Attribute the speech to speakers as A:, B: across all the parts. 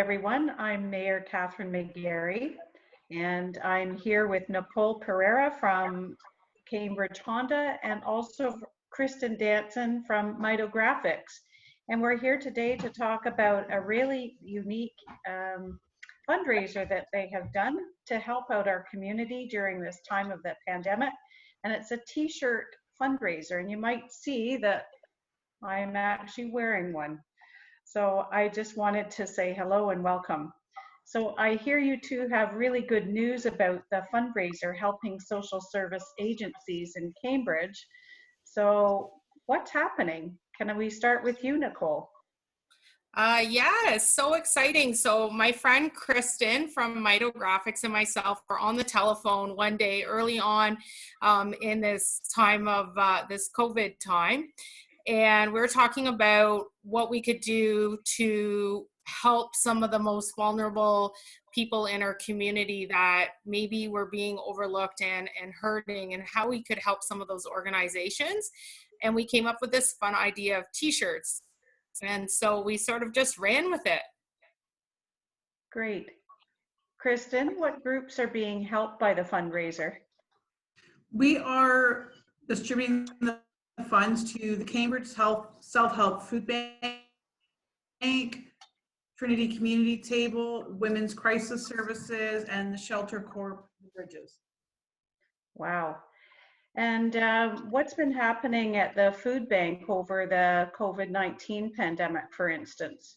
A: everyone. I'm Mayor Kathryn McGarry, and I'm here with Nicole Pereira from Cambridge Honda and also Kristen Danson from Graphics. And we're here today to talk about a really unique fundraiser that they have done to help out our community during this time of the pandemic. And it's a t-shirt fundraiser, and you might see that I'm actually wearing one. So I just wanted to say hello and welcome. So I hear you two have really good news about the fundraiser helping social service agencies in Cambridge. So what's happening? Can we start with you, Nicole?
B: Yeah, it's so exciting. So my friend Kristen from Graphics and myself were on the telephone one day early on in this time of this COVID time. And we were talking about what we could do to help some of the most vulnerable people in our community that maybe were being overlooked and hurting, and how we could help some of those organizations. And we came up with this fun idea of t-shirts. And so we sort of just ran with it.
A: Great. Kristen, what groups are being helped by the fundraiser?
C: We are distributing the funds to the Cambridge Self-Help Food Bank, Trinity Community Table, Women's Crisis Services, and the Shelter Corps Bridges.
A: Wow. And what's been happening at the food bank over the COVID-19 pandemic, for instance?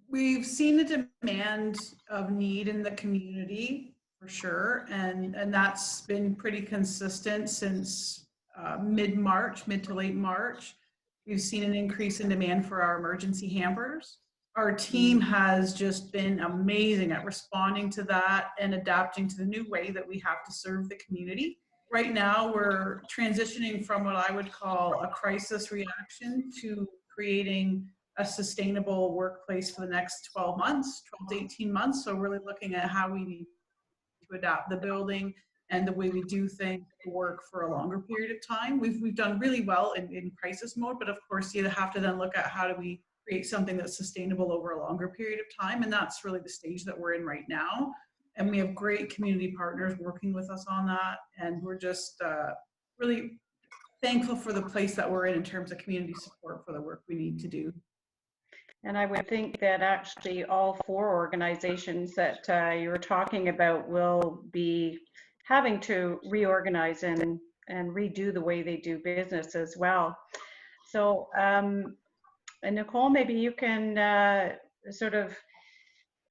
C: We've seen the demand of need in the community for sure, and that's been pretty consistent since mid-March, mid to late March. We've seen an increase in demand for our emergency hampers. Our team has just been amazing at responding to that and adapting to the new way that we have to serve the community. Right now, we're transitioning from what I would call a crisis reaction to creating a sustainable workplace for the next 12 months, 12 to 18 months. So really looking at how we need to adapt the building and the way we do things to work for a longer period of time. We've done really well in crisis mode, but of course you have to then look at how do we create something that's sustainable over a longer period of time. And that's really the stage that we're in right now. And we have great community partners working with us on that. And we're just really thankful for the place that we're in terms of community support for the work we need to do.
A: And I would think that actually all four organizations that you were talking about will be having to reorganize and redo the way they do business as well. So Nicole, maybe you can sort of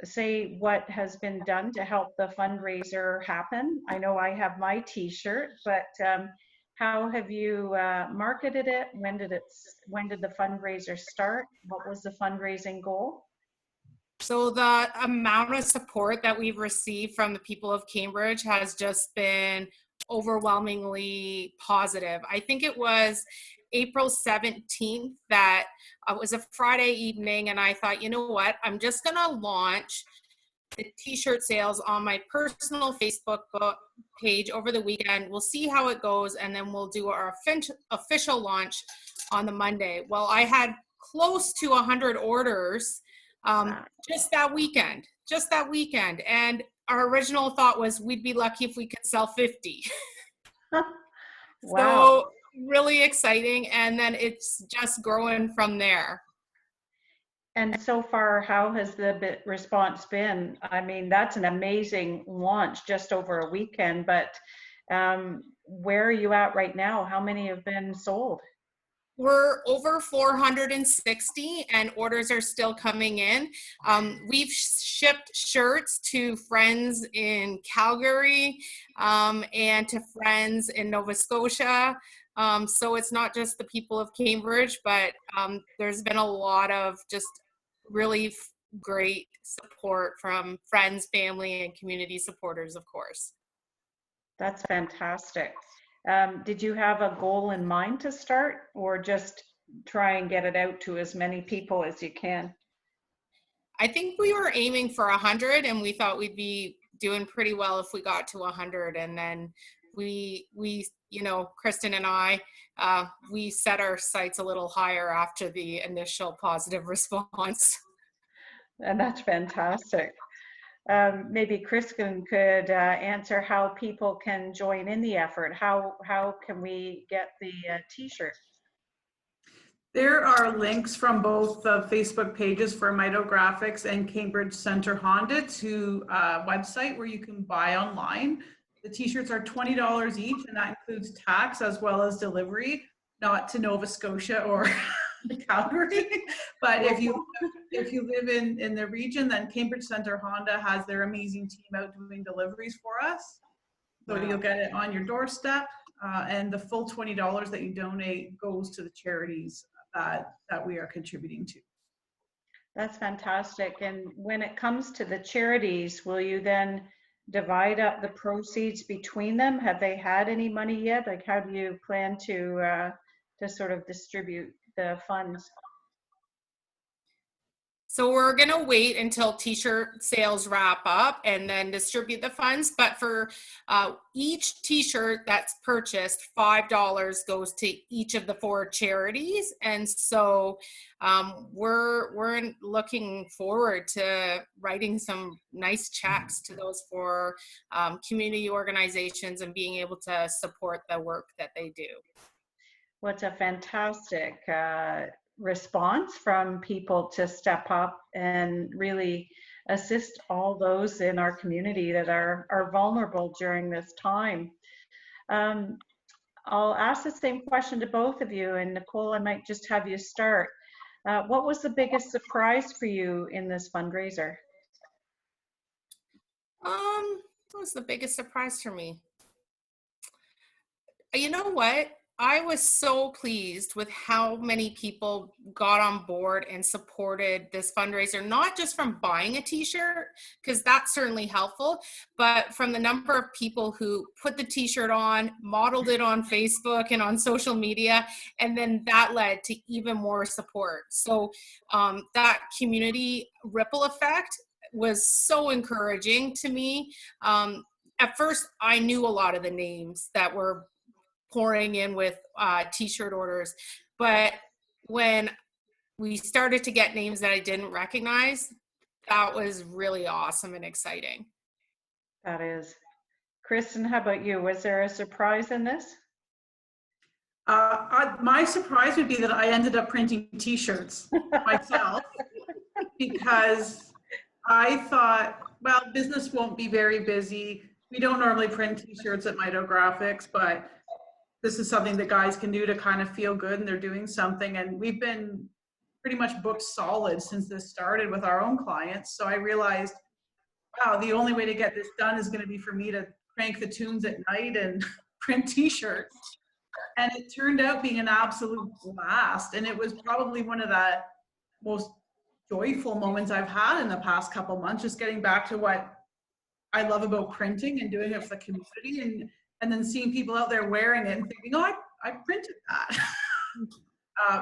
A: say what has been done to help the fundraiser happen. I know I have my t-shirt, but how have you marketed it? When did the fundraiser start? What was the fundraising goal?
B: So the amount of support that we've received from the people of Cambridge has just been overwhelmingly positive. I think it was April 17th that it was a Friday evening, and I thought, you know what, I'm just gonna launch the t-shirt sales on my personal Facebook page over the weekend. We'll see how it goes, and then we'll do our official launch on the Monday. Well, I had close to 100 orders just that weekend. And our original thought was we'd be lucky if we could sell 50.
A: Wow.
B: So really exciting, and then it's just growing from there.
A: And so far, how has the response been? I mean, that's an amazing launch just over a weekend, but where are you at right now? How many have been sold?
B: We're over 460 and orders are still coming in. We've shipped shirts to friends in Calgary and to friends in Nova Scotia. So it's not just the people of Cambridge, but there's been a lot of just really great support from friends, family, and community supporters, of course.
A: That's fantastic. Did you have a goal in mind to start, or just try and get it out to as many people as you can?
B: I think we were aiming for 100, and we thought we'd be doing pretty well if we got to 100. And then we you know, Kristen and I, we set our sights a little higher after the initial positive response.
A: And that's fantastic. Maybe Kristen could answer how people can join in the effort. How can we get the t-shirt?
C: There are links from both the Facebook pages for Mito Graphics and Cambridge Center Honda to a website where you can buy online. The t-shirts are $20 each, and that includes tax as well as delivery, not to Nova Scotia or Calgary. But if you live in the region, then Cambridge Center Honda has their amazing team out doing deliveries for us. So
B: Wow.
C: you'll get it on your doorstep, and the full $20 that you donate goes to the charities that we are contributing to.
A: That's fantastic. And when it comes to the charities, will you then divide up the proceeds between them? Have they had any money yet? Like, how do you plan to sort of distribute the funds?
B: So we're going to wait until t-shirt sales wrap up and then distribute the funds. But for each t-shirt that's purchased, $5 goes to each of the 4 charities. And so we're looking forward to writing some nice checks to those 4 community organizations and being able to support the work that they do.
A: Well, it's a fantastic response from people to step up and really assist all those in our community that are vulnerable during this time. I'll ask the same question to both of you, and Nicole, I might just have you start. What was the biggest surprise for you in this fundraiser?
B: What was the biggest surprise for me? You know what? I was so pleased with how many people got on board and supported this fundraiser, not just from buying a t-shirt, because that's certainly helpful, but from the number of people who put the t-shirt on, modeled it on Facebook and on social media, and then that led to even more support. So that community ripple effect was so encouraging to me. At first, I knew a lot of the names that were pouring in with t-shirt orders, but when we started to get names that I didn't recognize, that was really awesome and exciting.
A: That is. Kristen, how about you? Was there a surprise in this?
C: My surprise would be that I ended up printing t-shirts myself because I thought, well, business won't be very busy. We don't normally print t-shirts at Mito Graphics, but this is something that guys can do to kind of feel good and they're doing something. And we've been pretty much booked solid since this started with our own clients. So I realized, wow, the only way to get this done is going to be for me to crank the tunes at night and print t-shirts. And it turned out being an absolute blast. And it was probably one of the most joyful moments I've had in the past couple months, just getting back to what I love about printing and doing it for the community, and then seeing people out there wearing it and thinking, oh, I printed that.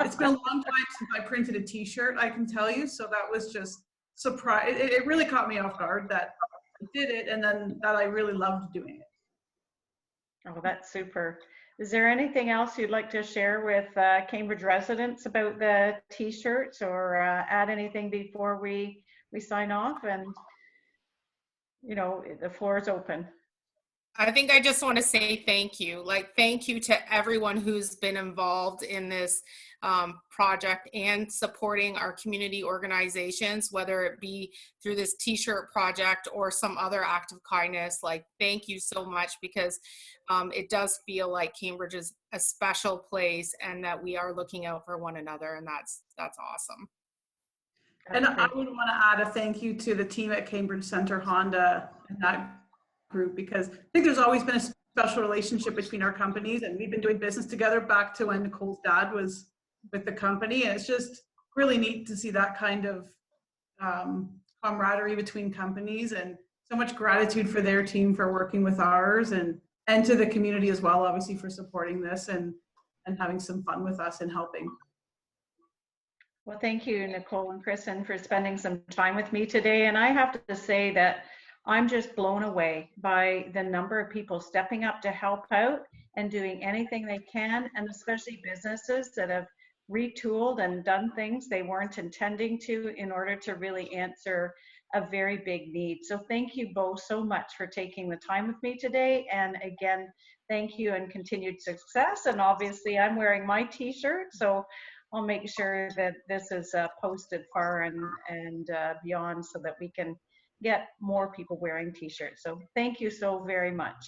C: It's been a long time since I printed a t-shirt, I can tell you. So that was just surprise. It really caught me off guard that I did it, and then that I really loved doing it.
A: Oh, that's super. Is there anything else you'd like to share with Cambridge residents about the t-shirts, or add anything before we sign off? And, you know, the floor is open.
B: I think I just want to say thank you. Like, thank you to everyone who's been involved in this project and supporting our community organizations, whether it be through this t-shirt project or some other act of kindness. Like, thank you so much, because it does feel like Cambridge is a special place and that we are looking out for one another, and that's awesome.
C: And I would want to add a thank you to the team at Cambridge Center Honda and that group, because I think there's always been a special relationship between our companies, and we've been doing business together back to when Nicole's dad was with the company, and it's just really neat to see that kind of camaraderie between companies, and so much gratitude for their team for working with ours, and to the community as well, obviously, for supporting this and having some fun with us and helping.
A: Well, thank you, Nicole and Kristen, for spending some time with me today. And I have to say that I'm just blown away by the number of people stepping up to help out and doing anything they can, and especially businesses that have retooled and done things they weren't intending to in order to really answer a very big need. So thank you both so much for taking the time with me today. And again, thank you and continued success. And obviously I'm wearing my t-shirt, so I'll make sure that this is posted far and beyond so that we can get more people wearing t-shirts. So thank you so very much.